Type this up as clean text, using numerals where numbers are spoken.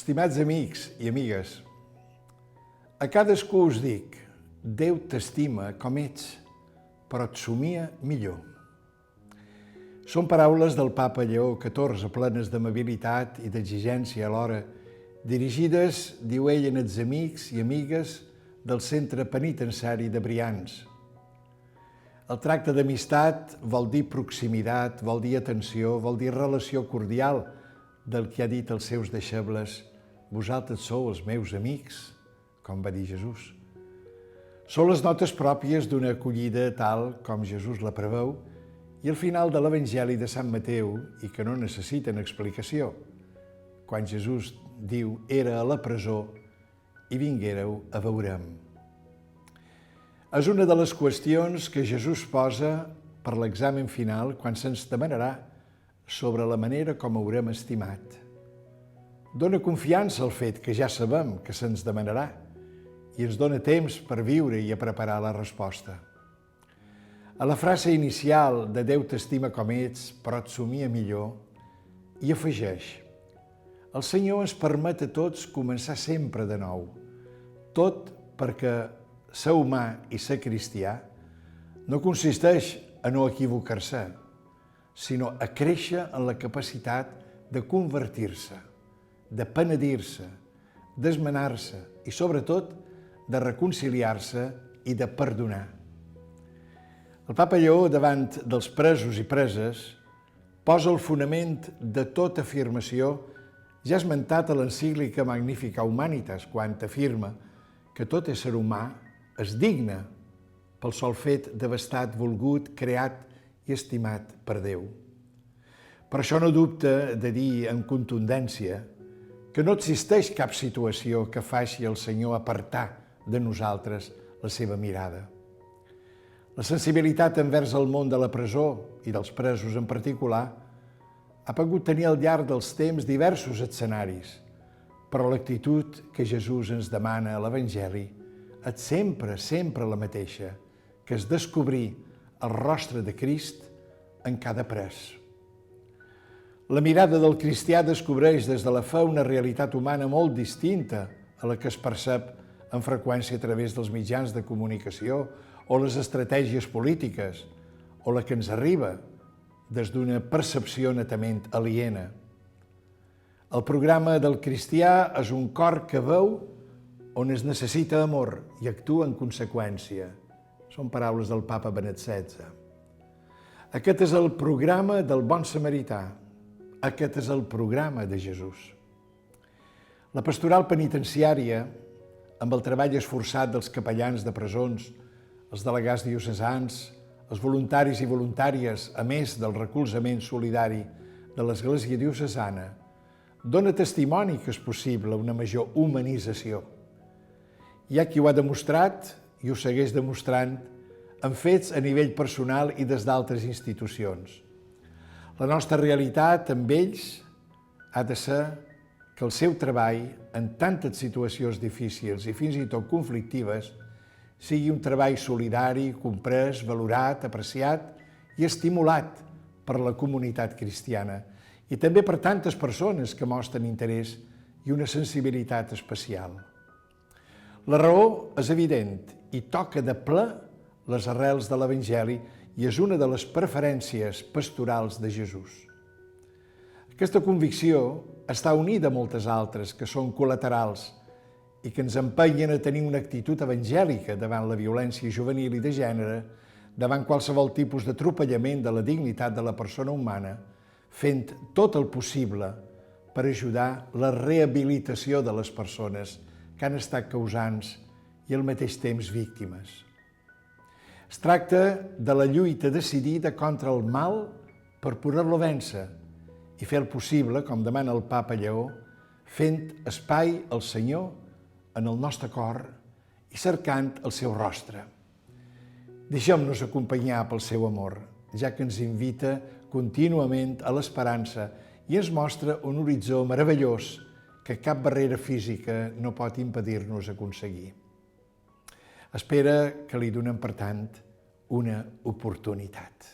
Estimats amics i amigues, a cadascú us dic, Déu t'estima com ets, però et somia millor. Són paraules del papa Lleó XIV, plenes d'amabilitat i d'exigència alhora, dirigides, diu ell, als amics i amigues del centre penitenciari de Brians. El tracte d'amistat vol dir proximitat, vol dir atenció, vol dir relació cordial, del que ha dit als seus deixebles: vosaltres sou els meus amics, com va dir Jesús. Són les notes pròpies d'una acollida tal com Jesús la preveu i al final de l'Evangeli de Sant Mateu, i que no necessiten explicació, quan Jesús diu «era a la presó i vinguéreu a veure'm». És una de les qüestions que Jesús posa per l'examen final quan se'ns demanarà sobre la manera com haurem estimat. Dóna confiança al fet que ja sabem que se'ns demanarà i ens dóna temps per viure i a preparar la resposta. A la frase inicial de Déu t'estima com ets, però et somia millor, hi afegeix: el Senyor ens permet a tots començar sempre de nou, tot perquè ser humà i ser cristià no consisteix a no equivocar-se, sinó a créixer en la capacitat de convertir-se, de penedir-se, d'esmenar-se i, sobretot, de reconciliar-se i de perdonar. El papa Lleó, davant dels presos i preses, posa el fonament de tota afirmació ja esmentat a l'encíclica Magnificat Humanitas, quan afirma que tot ésser humà és digne pel sol fet d'haver estat volgut, creat i estimat per Déu. Per això no dubta de dir amb contundència que no existeix cap situació que faci el Senyor apartar de nosaltres la seva mirada. La sensibilitat envers el món de la presó i dels presos en particular ha pogut tenir al llarg dels temps diversos escenaris, però l'actitud que Jesús ens demana a l'Evangeli és sempre, sempre la mateixa, que és descobrir el rostre de Crist en cada pres. La mirada del cristià descobreix des de la fe una realitat humana molt distinta a la que es percep amb freqüència a través dels mitjans de comunicació o les estratègies polítiques, o la que ens arriba des d'una percepció netament aliena. El programa del cristià és un cor que veu on es necessita amor i actua en conseqüència. Són paraules del papa Benet XVI. Aquest és el programa del bon samarità. Aquest és el programa de Jesús. La pastoral penitenciària, amb el treball esforçat dels capellans de presons, els delegats diocesans, els voluntaris i voluntàries, a més del recolzament solidari de l'Església diocesana, dona testimoni que és possible una major humanització. Hi ha qui ho ha demostrat i ho segueix demostrant en fets a nivell personal i des d'altres institucions. La nostra realitat amb ells ha de ser que el seu treball en tantes situacions difícils i fins i tot conflictives sigui un treball solidari, comprès, valorat, apreciat i estimulat per la comunitat cristiana i també per tantes persones que mostren interès i una sensibilitat especial. La raó és evident i toca de ple les arrels de l'Evangeli i és una de les preferències pastorals de Jesús. Aquesta convicció està unida a moltes altres que són col·laterals i que ens empenyen a tenir una actitud evangèlica davant la violència juvenil i de gènere, davant qualsevol tipus d'atropellament de la dignitat de la persona humana, fent tot el possible per ajudar la rehabilitació de les persones que han estat causants i al mateix temps víctimes. Es tracta de la lluita decidida contra el mal per poder-lo vèncer i fer el possible, com demana el papa Lleó, fent espai al Senyor en el nostre cor i cercant el seu rostre. Deixem-nos acompanyar pel seu amor, ja que ens invita contínuament a l'esperança i ens mostra un horitzó meravellós que cap barrera física no pot impedir-nos aconseguir. Espera que li donem, per tant, una oportunitat.